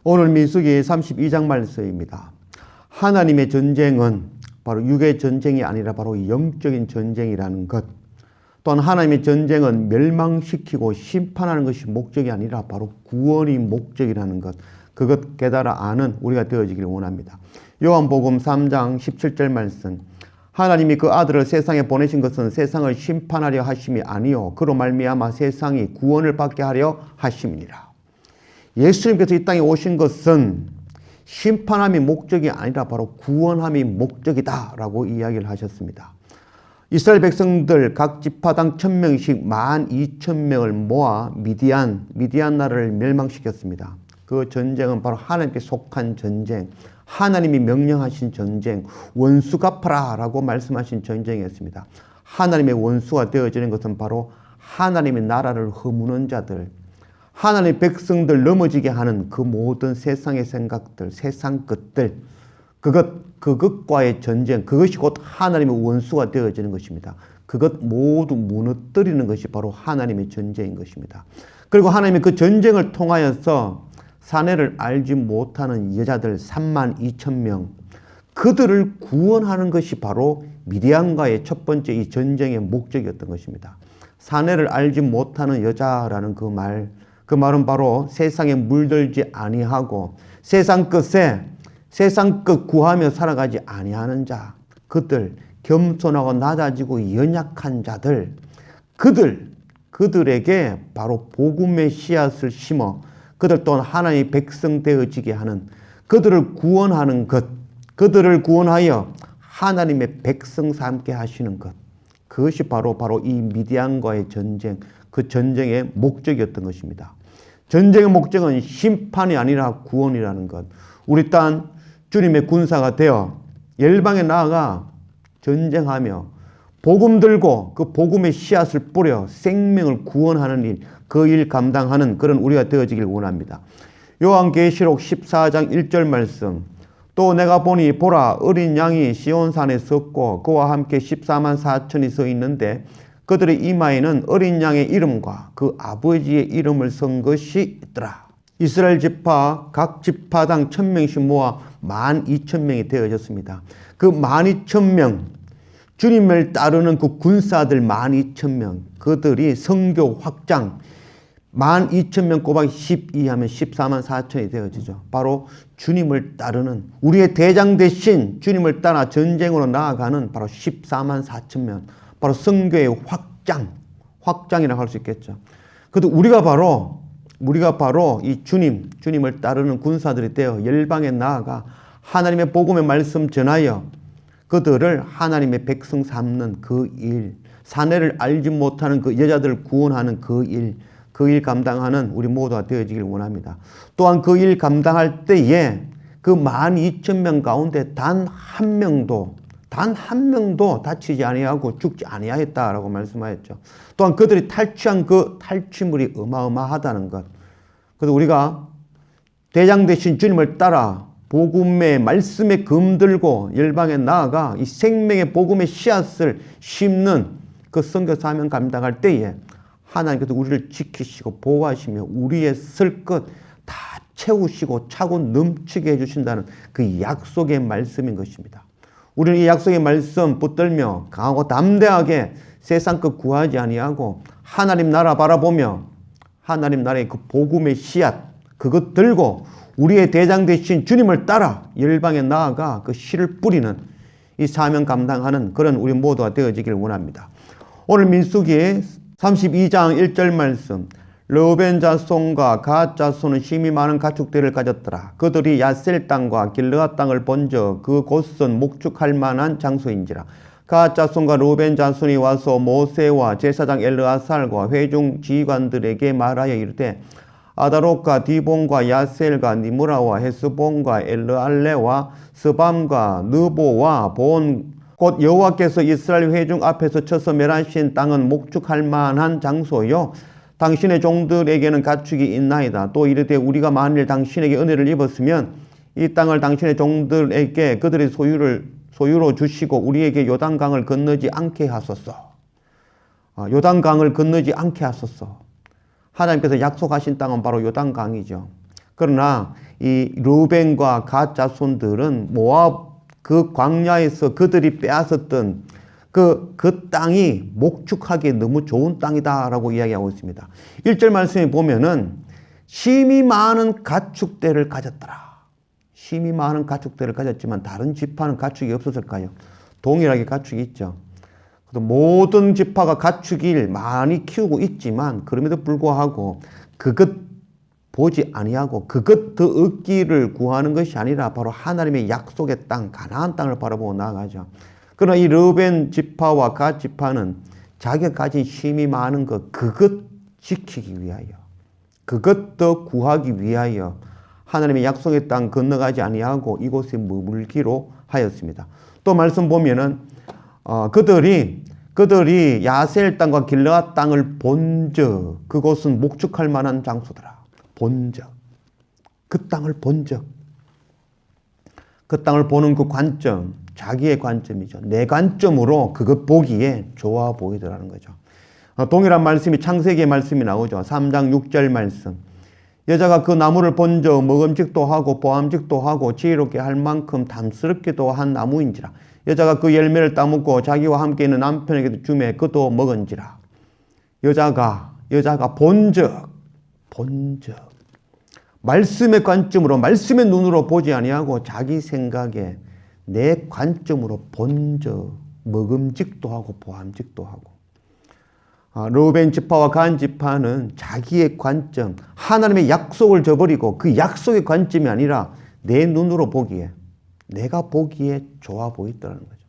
오늘 민수기 32장 말씀입니다. 하나님의 전쟁은 바로 육의 전쟁이 아니라 바로 영적인 전쟁이라는 것. 또한 하나님의 전쟁은 멸망시키고 심판하는 것이 목적이 아니라 바로 구원이 목적이라는 것. 그것 깨달아 아는 우리가 되어지길 원합니다. 요한복음 3장 17절 말씀. 하나님이 그 아들을 세상에 보내신 것은 세상을 심판하려 하심이 아니요 그로 말미암아 세상이 구원을 받게 하려 하심이니라. 예수님께서 이 땅에 오신 것은 심판함이 목적이 아니라 바로 구원함이 목적이다라고 이야기를 하셨습니다. 이스라엘 백성들 각 지파당 1000명씩 12,000명을 모아 미디안 나라를 멸망시켰습니다. 그 전쟁은 바로 하나님께 속한 전쟁, 하나님이 명령하신 전쟁, 원수 갚아라 라고 말씀하신 전쟁이었습니다. 하나님의 원수가 되어지는 것은 바로 하나님의 나라를 허무는 자들, 하나님의 백성들 넘어지게 하는 그 모든 세상의 생각들, 세상 것들, 그것과의 전쟁, 그것이 곧 하나님의 원수가 되어지는 것입니다. 그것 모두 무너뜨리는 것이 바로 하나님의 전쟁인 것입니다. 그리고 하나님이 그 전쟁을 통하여서 사내를 알지 못하는 여자들 32,000명, 그들을 구원하는 것이 바로 미디안과의 첫 번째 이 전쟁의 목적이었던 것입니다. 사내를 알지 못하는 여자라는 그 말은 바로 세상에 물들지 아니하고 세상 끝 구하며 살아가지 아니하는 자, 그들, 겸손하고 낮아지고 연약한 자들, 그들에게 바로 복음의 씨앗을 심어 그들 또한 하나님의 백성 되어지게 하는, 그들을 구원하는 것, 그들을 구원하여 하나님의 백성 삼게 하시는 것, 그것이 바로 이 미디안과의 전쟁, 그 전쟁의 목적이었던 것입니다. 전쟁의 목적은 심판이 아니라 구원이라는 것. 우리 땅 주님의 군사가 되어 열방에 나아가 전쟁하며 복음 들고 그 복음의 씨앗을 뿌려 생명을 구원하는 일, 그 일 감당하는 그런 우리가 되어지길 원합니다. 요한계시록 14장 1절 말씀. 또 내가 보니 보라 어린 양이 시온산에 섰고 그와 함께 14만 4천이 서 있는데 그들의 이마에는 어린 양의 이름과 그 아버지의 이름을 쓴 것이 있더라. 이스라엘 지파 각 지파당 1000명씩 모아 12,000명이 되어졌습니다. 그 12,000명, 주님을 따르는 그 군사들 12,000명, 그들이 성교 확장, 12,000명 곱하기 12 하면 14만 4천이 되어지죠. 바로 주님을 따르는, 우리의 대장 대신 주님을 따라 전쟁으로 나아가는 바로 14만 4천 명, 바로 성교의 확장이라고 할 수 있겠죠. 그래도 우리가 바로 이 주님을 따르는 군사들이 되어 열방에 나아가 하나님의 복음의 말씀 전하여 그들을 하나님의 백성 삼는 그 일, 사내를 알지 못하는 그 여자들을 구원하는 그 일 감당하는 우리 모두가 되어지길 원합니다. 또한 그 일 감당할 때에 그 12,000명 가운데 단 한 명도 다치지 아니하고 죽지 아니하였다라고 말씀하였죠. 또한 그들이 탈취한 그 탈취물이 어마어마하다는 것. 그래서 우리가 대장 되신 주님을 따라 복음의 말씀에 금들고 열방에 나아가 이 생명의 복음의 씨앗을 심는 그 선교 사명 감당할 때에 하나님께서 우리를 지키시고 보호하시며 우리의 쓸 것 다 채우시고 차고 넘치게 해주신다는 그 약속의 말씀인 것입니다. 우리는 이 약속의 말씀 붙들며 강하고 담대하게 세상 것 구하지 아니하고 하나님 나라 바라보며 하나님 나라의 그 복음의 씨앗 그것 들고 우리의 대장 되신 주님을 따라 열방에 나아가 그 씨를 뿌리는 이 사명 감당하는 그런 우리 모두가 되어지길 원합니다. 오늘 민수기 32장 1절 말씀. 르우벤 자손과 갓 자손은 힘이 많은 가축들을 가졌더라. 그들이 야셀 땅과 길르앗 땅을 번져 그 곳은 목축할 만한 장소인지라. 갓 자손과 르우벤 자손이 와서 모세와 제사장 엘르아살과 회중 지휘관들에게 말하여 이르되 아다롯과 디본과 야셀과 니므라와 헤스본과 엘르알레와 스밤과 느보와 본 곧 여호와께서 이스라엘 회중 앞에서 쳐서 멸하신 땅은 목축할 만한 장소요 당신의 종들에게는 가축이 있나이다. 또 이르되 우리가 만일 당신에게 은혜를 입었으면 이 땅을 당신의 종들에게 그들의 소유로 주시고 우리에게 요단강을 건너지 않게 하소서. 요단강을 건너지 않게 하소서. 하나님께서 약속하신 땅은 바로 요단강이죠. 그러나 이 르우벤과 갓 자손들은 모압 그 광야에서 그들이 빼앗았던 그 땅이 목축하기에 너무 좋은 땅이다라고 이야기하고 있습니다. 1절 말씀에 보면은 심히 많은 가축대를 가졌더라. 심히 많은 가축대를 가졌지만 다른 지파는 가축이 없었을까요? 동일하게 가축이 있죠. 모든 지파가 가축을 많이 키우고 있지만 그럼에도 불구하고 그것 보지 아니하고 그것 더 얻기를 구하는 것이 아니라 바로 하나님의 약속의 땅, 가나안 땅을 바라보고 나아가죠. 그러나 이 르우벤 지파와 갓 지파는 자기가 가진 힘이 많은 것, 그것 지키기 위하여, 그것 더 구하기 위하여 하나님의 약속의 땅 건너가지 아니하고 이곳에 머물기로 하였습니다. 또 말씀 보면은 그들이 야셀 땅과 길르앗 땅을 본적, 그곳은 목축할 만한 장소더라. 본적, 그 땅을 본적, 그 땅을 보는 그 관점, 자기의 관점이죠. 내 관점으로 그것 보기에 좋아 보이더라는 거죠. 동일한 말씀이 창세기의 말씀이 나오죠. 3장 6절 말씀. 여자가 그 나무를 본적 먹음직도 하고 보암직도 하고 지혜롭게 할 만큼 탐스럽기도 한 나무인지라. 여자가 그 열매를 따먹고 자기와 함께 있는 남편에게도 주매 그도 먹은지라. 여자가 본적 말씀의 관점으로 말씀의 눈으로 보지 아니하고 자기 생각에 내 관점으로 본적 먹음직도 하고 보암직도 하고. 르우벤 지파와 갓 지파는 자기의 관점, 하나님의 약속을 저버리고 그 약속의 관점이 아니라 내 눈으로 보기에, 내가 보기에 좋아 보이더라는 거죠.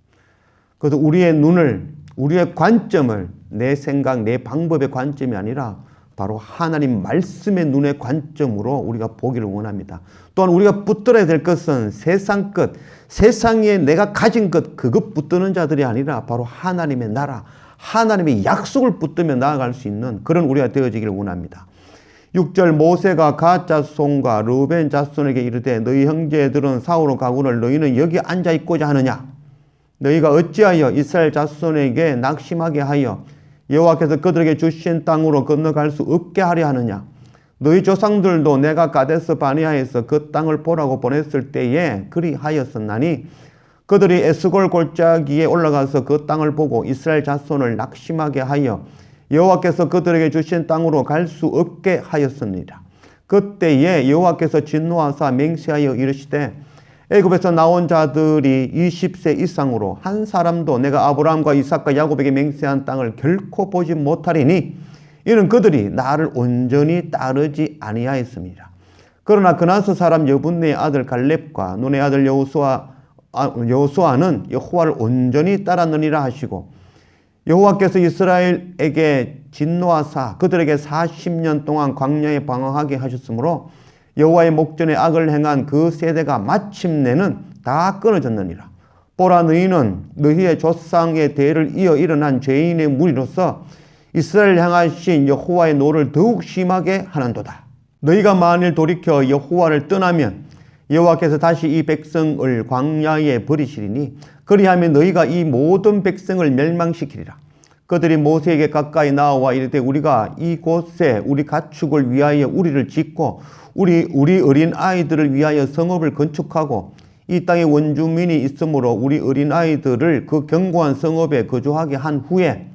그래서 우리의 눈을, 우리의 관점을 내 생각, 내 방법의 관점이 아니라 바로 하나님 말씀의 눈의 관점으로 우리가 보기를 원합니다. 또한 우리가 붙들어야 될 것은 세상 것, 세상에 내가 가진 것, 그것 붙드는 자들이 아니라 바로 하나님의 나라, 하나님의 약속을 붙들며 나아갈 수 있는 그런 우리가 되어지기를 원합니다. 6절 모세가 갓 자손과 르우벤 자손에게 이르되 너희 형제들은 사울로 가거늘 너희는 여기 앉아 있고자 하느냐? 너희가 어찌하여 이스라엘 자손에게 낙심하게 하여 여호와께서 그들에게 주신 땅으로 건너갈 수 없게 하려 하느냐? 너희 조상들도 내가 가데스 바네아에서 그 땅을 보라고 보냈을 때에 그리하였었나니 그들이 에스골 골짜기에 올라가서 그 땅을 보고 이스라엘 자손을 낙심하게 하여 여호와께서 그들에게 주신 땅으로 갈 수 없게 하였습니다. 그때에 여호와께서 진노하사 맹세하여 이르시되 애굽에서 나온 자들이 20세 이상으로 한 사람도 내가 아브라함과 이삭과 야곱에게 맹세한 땅을 결코 보지 못하리니 이는 그들이 나를 온전히 따르지 아니하였습니다. 그러나 그나스 사람 여분네의 아들 갈렙과 눈의 아들 여호수아는 여호와를 온전히 따랐느니라 하시고 여호와께서 이스라엘에게 진노하사 그들에게 40년 동안 광야에 방황하게 하셨으므로 여호와의 목전에 악을 행한 그 세대가 마침내는 다 끊어졌느니라. 보라 너희는 너희의 조상의 대를 이어 일어난 죄인의 무리로서 이스라엘을 향하신 여호와의 노를 더욱 심하게 하는도다. 너희가 만일 돌이켜 여호와를 떠나면 여호와께서 다시 이 백성을 광야에 버리시리니 그리하면 너희가 이 모든 백성을 멸망시키리라. 그들이 모세에게 가까이 나와 이르되 우리가 이곳에 우리 가축을 위하여 우리를 짓고 우리 어린 아이들을 위하여 성읍을 건축하고 이 땅에 원주민이 있으므로 우리 어린 아이들을 그 견고한 성읍에 거주하게 한 후에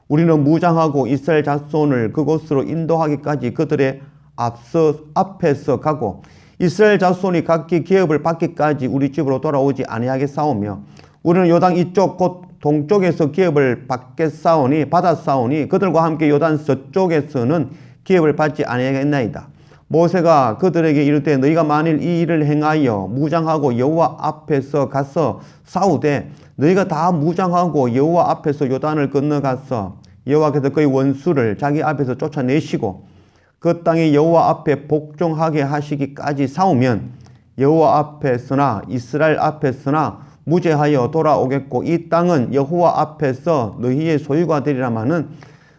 우리는 무장하고 이스라엘 자손을 그곳으로 인도하기까지 그들의 앞에서 가고 이스라엘 자손이 각기 기업을 받기까지 우리 집으로 돌아오지 아니하겠사오며 우리는 요단 이쪽 곧 동쪽에서 기업을 받아 싸우니 그들과 함께 요단 서쪽에서는 기업을 받지 아니하겠나이다. 모세가 그들에게 이르되 너희가 만일 이 일을 행하여 무장하고 여호와 앞에서 가서 싸우되 너희가 다 무장하고 여호와 앞에서 요단을 건너가서 여호와께서 그의 원수를 자기 앞에서 쫓아내시고 그 땅이 여호와 앞에 복종하게 하시기까지 싸우면 여호와 앞에서나 이스라엘 앞에서나 무죄하여 돌아오겠고 이 땅은 여호와 앞에서 너희의 소유가 되리라마는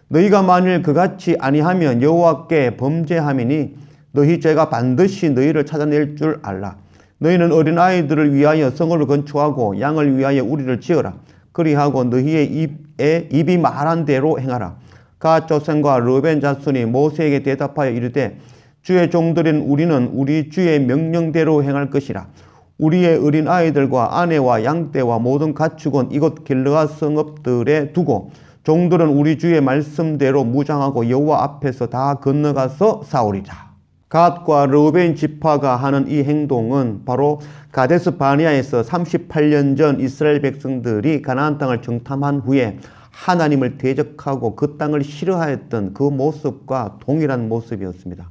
너희가 만일 그같이 아니하면 여호와께 범죄함이니 너희 죄가 반드시 너희를 찾아낼 줄 알라. 너희는 어린아이들을 위하여 성읍을 건축하고 양을 위하여 우리를 지어라. 그리하고 너희의 입이 말한 대로 행하라. 갓 조상과 르우벤 자손이 모세에게 대답하여 이르되 주의 종들인 우리는 우리 주의 명령대로 행할 것이라. 우리의 어린 아이들과 아내와 양떼와 모든 가축은 이곳 길르앗 성읍들에 두고 종들은 우리 주의 말씀대로 무장하고 여호와 앞에서 다 건너가서 싸우리라. 갓과 르우벤 지파가 하는 이 행동은 바로 가데스 바네아에서 38년 전 이스라엘 백성들이 가나안 땅을 정탐한 후에 하나님을 대적하고 그 땅을 싫어하였던 그 모습과 동일한 모습이었습니다.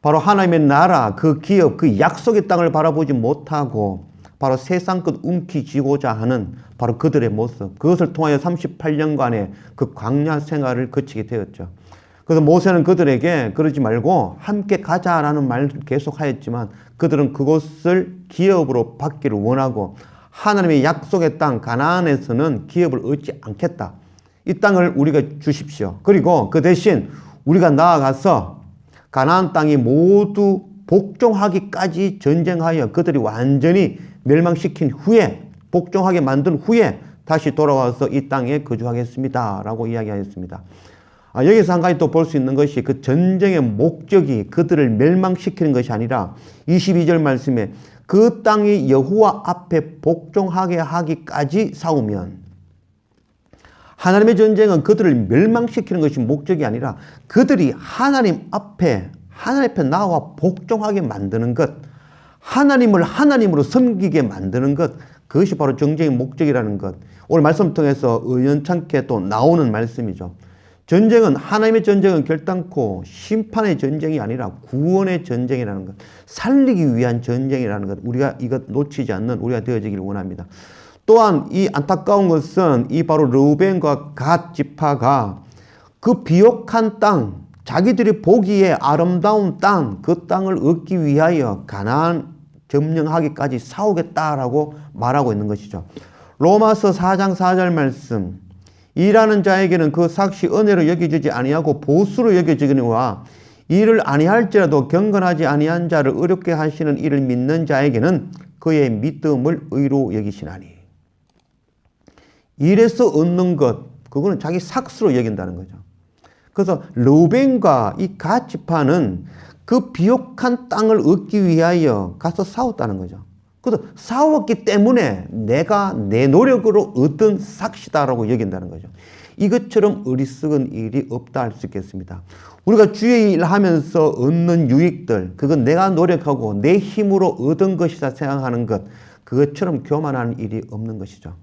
바로 하나님의 나라, 그 기업, 그 약속의 땅을 바라보지 못하고 바로 세상 끝 움켜쥐고자 하는 바로 그들의 모습, 그것을 통하여 38년간의 그 광야 생활을 거치게 되었죠. 그래서 모세는 그들에게 그러지 말고 함께 가자라는 말을 계속 하였지만 그들은 그것을 기업으로 받기를 원하고 하나님의 약속의 땅 가나안에서는 기업을 얻지 않겠다. 이 땅을 우리가 주십시오. 그리고 그 대신 우리가 나아가서 가나안 땅이 모두 복종하기까지 전쟁하여 그들이 완전히 멸망시킨 후에, 복종하게 만든 후에 다시 돌아와서 이 땅에 거주하겠습니다 라고 이야기하였습니다. 여기서 한 가지 또 볼 수 있는 것이 그 전쟁의 목적이 그들을 멸망시키는 것이 아니라 22절 말씀에 그 땅이 여호와 앞에 복종하게 하기까지 싸우면, 하나님의 전쟁은 그들을 멸망시키는 것이 목적이 아니라 그들이 하나님 앞에 나와 복종하게 만드는 것, 하나님을 하나님으로 섬기게 만드는 것, 그것이 바로 전쟁의 목적이라는 것. 오늘 말씀을 통해서 의연찮게 또 나오는 말씀이죠. 전쟁은, 하나님의 전쟁은 결단코 심판의 전쟁이 아니라 구원의 전쟁이라는 것, 살리기 위한 전쟁이라는 것, 우리가 이것 놓치지 않는 우리가 되어지기를 원합니다. 또한 이 안타까운 것은 이 바로 르우벤과 갓 지파가 그 비옥한 땅, 자기들이 보기에 아름다운 땅, 그 땅을 얻기 위하여 가나안 점령하기까지 싸우겠다라고 말하고 있는 것이죠. 로마서 4장 4절 말씀, 일하는 자에게는 그 삭시 은혜로 여겨지지 아니하고 보수로 여겨지거니와 이를 아니할지라도 경건하지 아니한 자를 어렵게 하시는 이를 믿는 자에게는 그의 믿음을 의로 여기시나니. 일에서 얻는 것, 그거는 자기 삭스로 여긴다는 거죠. 그래서 르우벤과 이 갓 지파는 그 비옥한 땅을 얻기 위하여 가서 싸웠다는 거죠. 그래서 싸웠기 때문에 내가 내 노력으로 얻은 삭시다라고 여긴다는 거죠. 이것처럼 어리석은 일이 없다 할 수 있겠습니다. 우리가 주의 일 하면서 얻는 유익들, 그건 내가 노력하고 내 힘으로 얻은 것이다 생각하는 것, 그것처럼 교만하는 일이 없는 것이죠.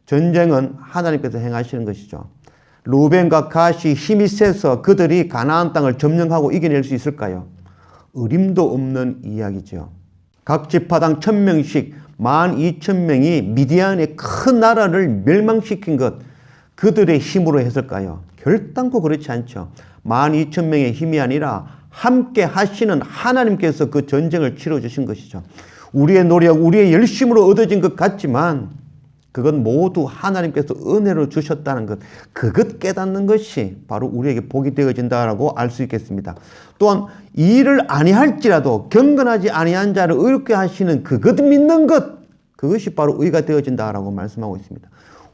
전쟁은 하나님께서 행하시는 것이죠. 르우벤과 갓이 힘이 세서 그들이 가나안 땅을 점령하고 이겨낼 수 있을까요? 어림도 없는 이야기죠. 각 지파당 1000명씩 12,000명이 미디안의 큰 나라를 멸망시킨 것, 그들의 힘으로 했을까요? 결단코 그렇지 않죠. 12,000명의 힘이 아니라 함께 하시는 하나님께서 그 전쟁을 치러주신 것이죠. 우리의 노력, 우리의 열심으로 얻어진 것 같지만 그건 모두 하나님께서 은혜로 주셨다는 것, 그것 깨닫는 것이 바로 우리에게 복이 되어진다라고 알 수 있겠습니다. 또한 일을 아니할지라도 경건하지 아니한 자를 의롭게 하시는 그것 믿는 것, 그것이 바로 의가 되어진다라고 말씀하고 있습니다.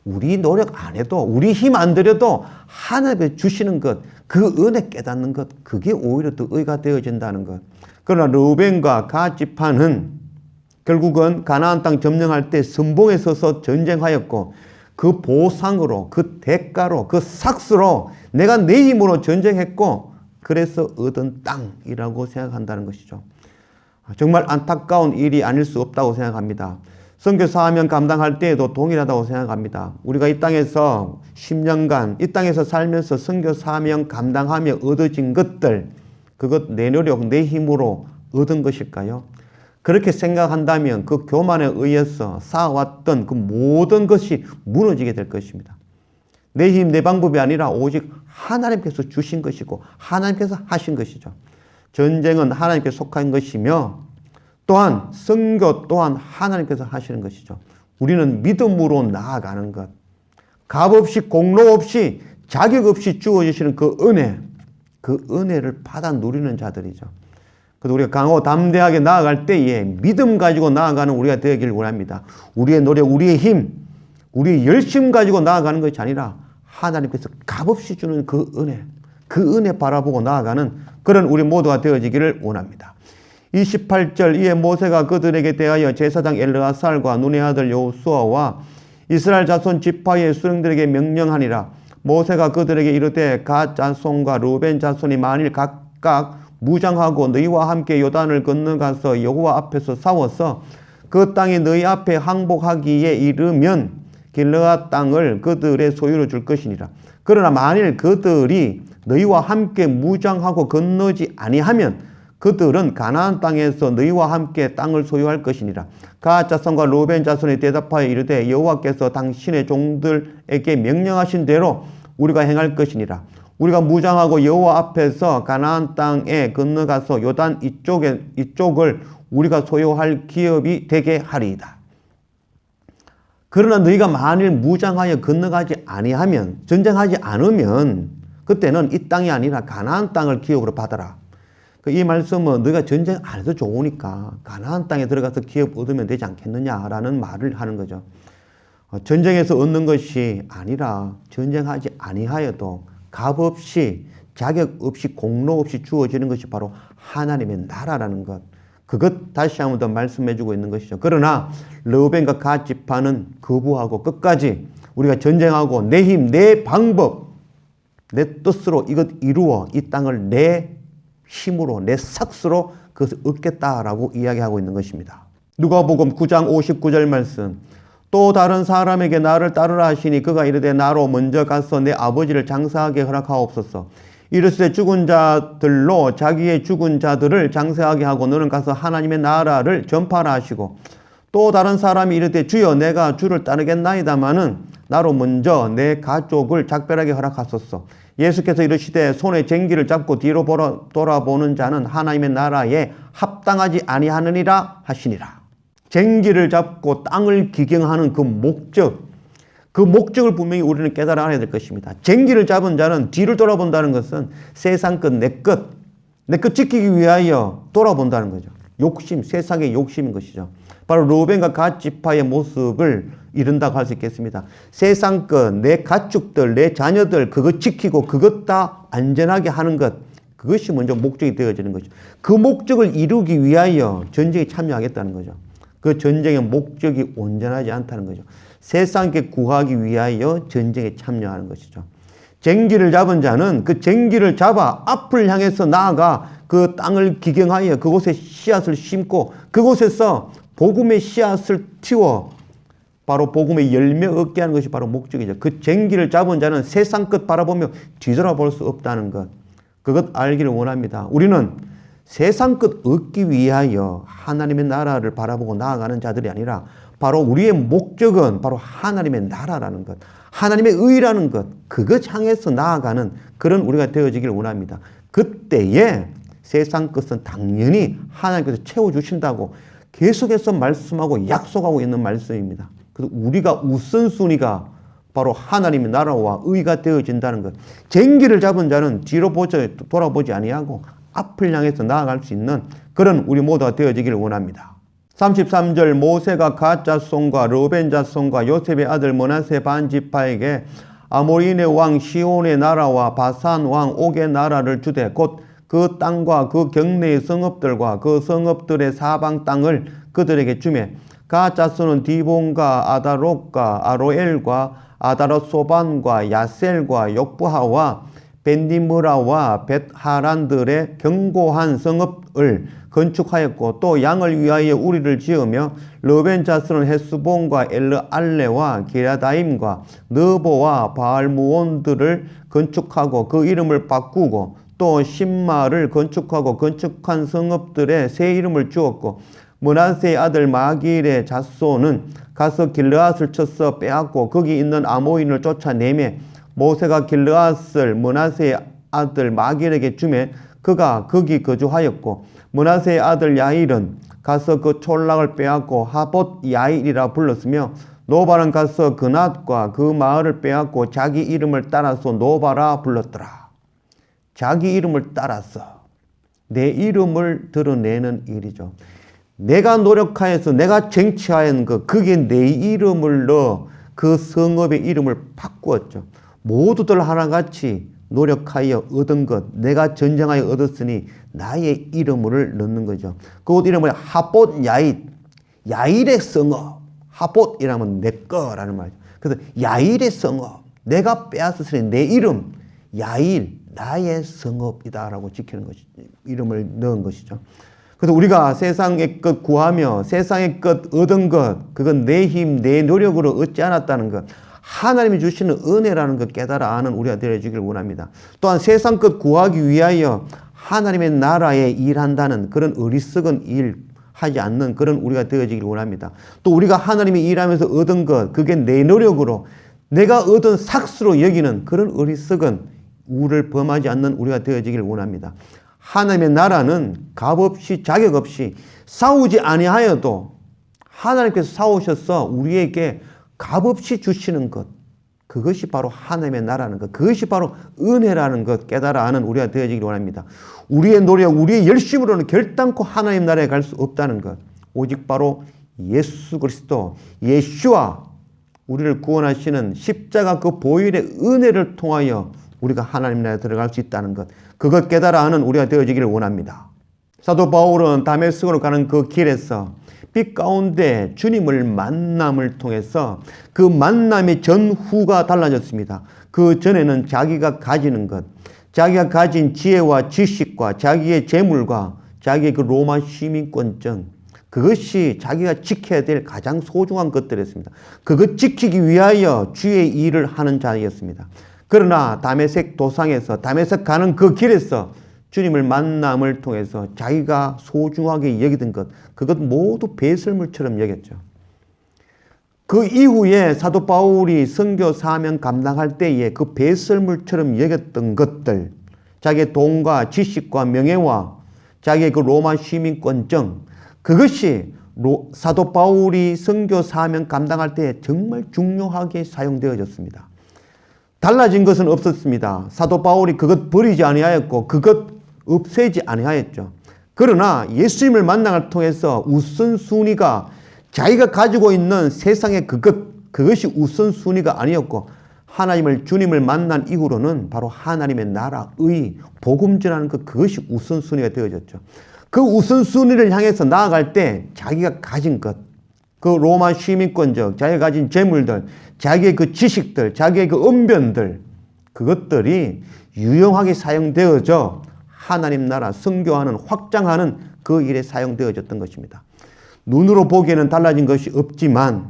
우리 노력 안 해도, 우리 힘 안 들여도 하나님께서 주시는 것, 그 은혜 깨닫는 것, 그게 오히려 더 의가 되어진다는 것. 그러나 르우벤과 갓 지파는 결국은 가나안 땅 점령할 때 선봉에 서서 전쟁하였고 그 보상으로, 그 대가로, 그 삭스로 내가 내 힘으로 전쟁했고 그래서 얻은 땅이라고 생각한다는 것이죠. 정말 안타까운 일이 아닐 수 없다고 생각합니다. 선교 사명 감당할 때에도 동일하다고 생각합니다. 우리가 이 땅에서 10년간 이 땅에서 살면서 선교 사명 감당하며 얻어진 것들, 그것 내 노력, 내 힘으로 얻은 것일까요? 그렇게 생각한다면 그 교만에 의해서 쌓아왔던 그 모든 것이 무너지게 될 것입니다. 내 힘, 내 방법이 아니라 오직 하나님께서 주신 것이고 하나님께서 하신 것이죠. 전쟁은 하나님께 속한 것이며 또한 선교 또한 하나님께서 하시는 것이죠. 우리는 믿음으로 나아가는 것, 값 없이 공로 없이 자격 없이 주어주시는 그 은혜를 받아 누리는 자들이죠. 그래서 우리가 강하고 담대하게 나아갈 때에 믿음 가지고 나아가는 우리가 되기를 원합니다. 우리의 노력, 우리의 힘, 우리의 열심 가지고 나아가는 것이 아니라 하나님께서 값없이 주는 그 은혜 바라보고 나아가는 그런 우리 모두가 되어지기를 원합니다. 28절 이에 모세가 그들에게 대하여 제사장 엘르아살과 눈의 아들 여호수아와 이스라엘 자손 지파의 수령들에게 명령하니라. 모세가 그들에게 이르되 갓 자손과 루벤 자손이 만일 각각 무장하고 너희와 함께 요단을 건너가서 여호와 앞에서 싸워서 그 땅이 너희 앞에 항복하기에 이르면 길르앗 땅을 그들의 소유로 줄 것이니라. 그러나 만일 그들이 너희와 함께 무장하고 건너지 아니하면 그들은 가나안 땅에서 너희와 함께 땅을 소유할 것이니라. 갓 자손과 루벤 자손이 대답하여 이르되 여호와께서 당신의 종들에게 명령하신 대로 우리가 행할 것이니라. 우리가 무장하고 여호와 앞에서 가나안 땅에 건너가서 요단 이쪽을 우리가 소유할 기업이 되게 하리이다. 그러나 너희가 만일 무장하여 건너가지 아니하면, 전쟁하지 않으면 그때는 이 땅이 아니라 가나안 땅을 기업으로 받아라. 이 말씀은 너희가 전쟁 안 해도 좋으니까 가나안 땅에 들어가서 기업 얻으면 되지 않겠느냐라는 말을 하는 거죠. 전쟁에서 얻는 것이 아니라 전쟁하지 아니하여도 값 없이, 자격 없이, 공로 없이 주어지는 것이 바로 하나님의 나라라는 것. 그것 다시 한 번 더 말씀해주고 있는 것이죠. 그러나 르우벤과 갓 지파는 거부하고 끝까지 우리가 전쟁하고 내 힘, 내 방법, 내 뜻으로 이것 이루어 이 땅을 내 힘으로, 내 삭스로 그것을 얻겠다라고 이야기하고 있는 것입니다. 누가복음 9장 59절 말씀. 또 다른 사람에게 나를 따르라 하시니 그가 이르되 나로 먼저 가서 내 아버지를 장사하게 허락하옵소서. 이르시되 죽은 자들로 자기의 죽은 자들을 장사하게 하고 너는 가서 하나님의 나라를 전파하라 하시고, 또 다른 사람이 이르되 주여 내가 주를 따르겠나이다마는 나로 먼저 내 가족을 작별하게 허락하소서. 예수께서 이르시되 손에 쟁기를 잡고 뒤로 돌아보는 자는 하나님의 나라에 합당하지 아니하느니라 하시니라. 쟁기를 잡고 땅을 기경하는 그 목적을 분명히 우리는 깨달아 알아야 될 것입니다. 쟁기를 잡은 자는 뒤를 돌아본다는 것은 세상 것, 내 것 지키기 위하여 돌아본다는 거죠. 욕심, 세상의 욕심인 것이죠. 바로 르우벤과 갓 지파의 모습을 이룬다고 할 수 있겠습니다. 세상 것, 내 가축들, 내 자녀들 그것 지키고 그것 다 안전하게 하는 것, 그것이 먼저 목적이 되어지는 거죠. 그 목적을 이루기 위하여 전쟁에 참여하겠다는 거죠. 그 전쟁의 목적이 온전하지 않다는 거죠. 세상께 구하기 위하여 전쟁에 참여하는 것이죠. 쟁기를 잡은 자는 그 쟁기를 잡아 앞을 향해서 나아가 그 땅을 기경하여 그곳에 씨앗을 심고 그곳에서 복음의 씨앗을 틔워 바로 복음의 열매 얻게 하는 것이 바로 목적이죠. 그 쟁기를 잡은 자는 세상 것 바라보며 뒤돌아볼 수 없다는 것. 그것 알기를 원합니다. 우리는 세상 것 얻기 위하여 하나님의 나라를 바라보고 나아가는 자들이 아니라 바로 우리의 목적은 바로 하나님의 나라라는 것, 하나님의 의라는 것, 그것 향해서 나아가는 그런 우리가 되어지기를 원합니다. 그때에 세상 것은 당연히 하나님께서 채워주신다고 계속해서 말씀하고 약속하고 있는 말씀입니다. 그래서 우리가 우선순위가 바로 하나님의 나라와 의가 되어진다는 것. 쟁기를 잡은 자는 뒤로 돌아보지 아니하고 앞을 향해서 나아갈 수 있는 그런 우리 모두가 되어지기를 원합니다. 33절 모세가 갓 자손과 르우벤 자손과 요셉의 아들 므낫세 반지파에게 아모리인의 왕 시온의 나라와 바산 왕 옥의 나라를 주되 곧 그 땅과 그 경내의 성읍들과 그 성읍들의 사방 땅을 그들에게 주매 갓 자손은 디본과 아다롯과 아로엘과 아다롯소반과 야셀과 욕부하와 벤디므라와 벳하란들의 견고한 성읍을 건축하였고 또 양을 위하여 우리를 지으며 르벤 자손은 헤스본과 엘르알레와 기라다임과 느보와 바알무온들을 건축하고 그 이름을 바꾸고 또 신마를 건축하고 건축한 성읍들의 새 이름을 주었고 므낫세의 아들 마길의 자손은 가서 길르앗을 쳐서 빼앗고 거기 있는 아모인을 쫓아내매 모세가 길르앗을 므낫세의 아들 마길에게 주매 그가 거기 거주하였고 므낫세의 아들 야일은 가서 그 촌락을 빼앗고 하봇 야일이라 불렀으며 노바는 가서 그낫과 그 마을을 빼앗고 자기 이름을 따라서 노바라 불렀더라. 자기 이름을 따라서 내 이름을 드러내는 일이죠. 내가 노력하여서 내가 쟁취하였는 것, 그게 내 이름을 넣어 그 성읍의 이름을 바꾸었죠. 모두들 하나같이 노력하여 얻은 것, 내가 전쟁하여 얻었으니 나의 이름을 넣는 거죠. 그곳 이름을 하봇 야일, 야일의 성읍. 하봇이라면 내 거라는 말이죠. 그래서 야일의 성읍, 내가 빼앗았으니 내 이름, 야일, 나의 성읍이다라고 지키는 것이, 이름을 넣은 것이죠. 그래서 우리가 세상의 것 구하며 세상의 것 얻은 것, 그건 내 힘, 내 노력으로 얻지 않았다는 것, 하나님이 주시는 은혜라는 것 깨달아 아는 우리가 되어주기를 원합니다. 또한 세상 것 구하기 위하여 하나님의 나라에 일한다는 그런 어리석은 일 하지 않는 그런 우리가 되어지기를 원합니다. 또 우리가 하나님이 일하면서 얻은 것, 그게 내 노력으로 내가 얻은 삭수로 여기는 그런 어리석은 우를 범하지 않는 우리가 되어지기를 원합니다. 하나님의 나라는 값없이 자격 없이 싸우지 아니하여도 하나님께서 싸우셔서 우리에게 값없이 주시는 것, 그것이 바로 하나님의 나라는 것, 그것이 바로 은혜라는 것 깨달아 아는 우리가 되어지기를 원합니다. 우리의 노력, 우리의 열심으로는 결단코 하나님 나라에 갈 수 없다는 것, 오직 바로 예수 그리스도, 예수와 우리를 구원하시는 십자가 그 보혈의 은혜를 통하여 우리가 하나님 나라에 들어갈 수 있다는 것, 그것 깨달아 아는 우리가 되어지기를 원합니다. 사도 바울은 다메섹으로 가는 그 길에서 빛 가운데 주님을 만남을 통해서 그 만남의 전후가 달라졌습니다. 그 전에는 자기가 가지는 것, 자기가 가진 지혜와 지식과 자기의 재물과 자기의 그 로마 시민권증, 그것이 자기가 지켜야 될 가장 소중한 것들이었습니다. 그것 지키기 위하여 주의 일을 하는 자였습니다. 그러나 다메섹 도상에서 다메섹 가는 그 길에서 주님을 만남을 통해서 자기가 소중하게 여기던 것, 그것 모두 배설물처럼 여겼죠. 그 이후에 사도 바울이 선교 사명 감당할 때에 그 배설물처럼 여겼던 것들, 자기의 돈과 지식과 명예와 자기의 그 로마 시민권증, 그것이 사도 바울이 선교 사명 감당할 때 정말 중요하게 사용되어졌습니다. 달라진 것은 없었습니다. 사도 바울이 그것 버리지 아니하였고 그것 없애지 아니하였죠. 그러나 예수님을 만남을 통해서 우선순위가 자기가 가지고 있는 세상의 그것이 우선순위가 아니었고 하나님을 주님을 만난 이후로는 바로 하나님의 나라의 복음 전하는 그것이 우선순위가 되어졌죠. 그 우선순위를 향해서 나아갈 때 자기가 가진 것, 그 로마 시민권적 자기가 가진 재물들, 자기의 그 지식들, 자기의 그 언변들, 그것들이 유용하게 사용되어져 하나님 나라 선교하는, 확장하는 그 일에 사용되어졌던 것입니다. 눈으로 보기에는 달라진 것이 없지만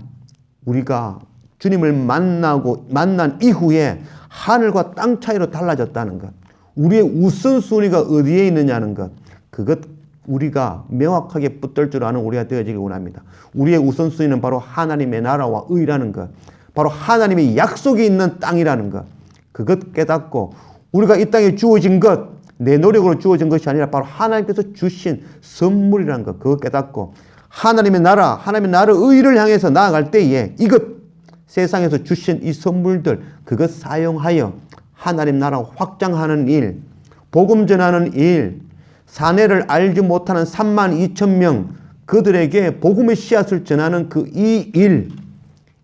우리가 주님을 만난 이후에 하늘과 땅 차이로 달라졌다는 것, 우리의 우선순위가 어디에 있느냐는 것, 그것 우리가 명확하게 붙들 줄 아는 우리가 되어지길 원합니다. 우리의 우선순위는 바로 하나님의 나라와 의라는 것, 바로 하나님의 약속이 있는 땅이라는 것, 그것 깨닫고 우리가 이 땅에 주어진 것, 내 노력으로 주어진 것이 아니라 바로 하나님께서 주신 선물이라는 것, 그것 깨닫고 하나님의 나라, 하나님의 나라의 의를 향해서 나아갈 때에 이것, 세상에서 주신 이 선물들, 그것 사용하여 하나님 나라 확장하는 일, 복음 전하는 일, 사내를 알지 못하는 32,000명 그들에게 복음의 씨앗을 전하는 이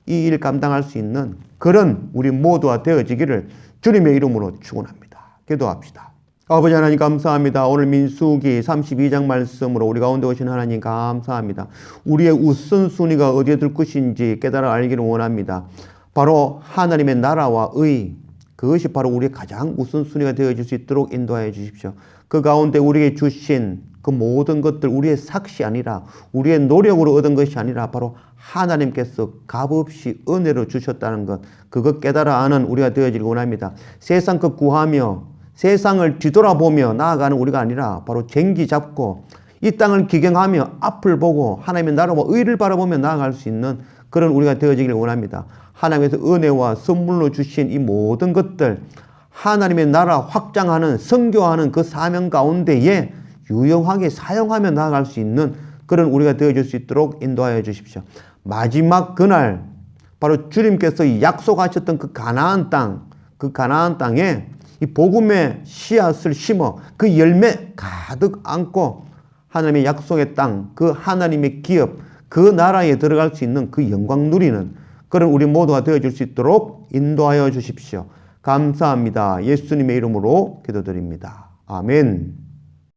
일 감당할 수 있는 그런 우리 모두가 되어지기를 주님의 이름으로 축원합니다. 기도합시다. 아버지 하나님 감사합니다. 오늘 민수기 32장 말씀으로 우리 가운데 오신 하나님 감사합니다. 우리의 우선순위가 어디에 둘 것인지 깨달아 알기를 원합니다. 바로 하나님의 나라와 의, 그것이 바로 우리의 가장 우선순위가 되어질 수 있도록 인도하여 주십시오. 그 가운데 우리에게 주신 그 모든 것들 우리의 삭시 아니라 우리의 노력으로 얻은 것이 아니라 바로 하나님께서 값없이 은혜로 주셨다는 것, 그것 깨달아 아는 우리가 되어지길 원합니다. 세상 것 구하며 세상을 뒤돌아보며 나아가는 우리가 아니라 바로 쟁기 잡고 이 땅을 기경하며 앞을 보고 하나님의 나라와 의를 바라보며 나아갈 수 있는 그런 우리가 되어지길 원합니다. 하나님께서 은혜와 선물로 주신 이 모든 것들, 하나님의 나라 확장하는, 선교하는 그 사명 가운데에 유용하게 사용하며 나아갈 수 있는 그런 우리가 되어줄 수 있도록 인도하여 주십시오. 마지막 그날 바로 주님께서 약속하셨던 그 가나안 땅에 이 복음의 씨앗을 심어 그 열매 가득 안고 하나님의 약속의 땅, 그 하나님의 기업, 그 나라에 들어갈 수 있는 그 영광 누리는 그런 우리 모두가 되어줄 수 있도록 인도하여 주십시오. 감사합니다. 예수님의 이름으로 기도드립니다. 아멘.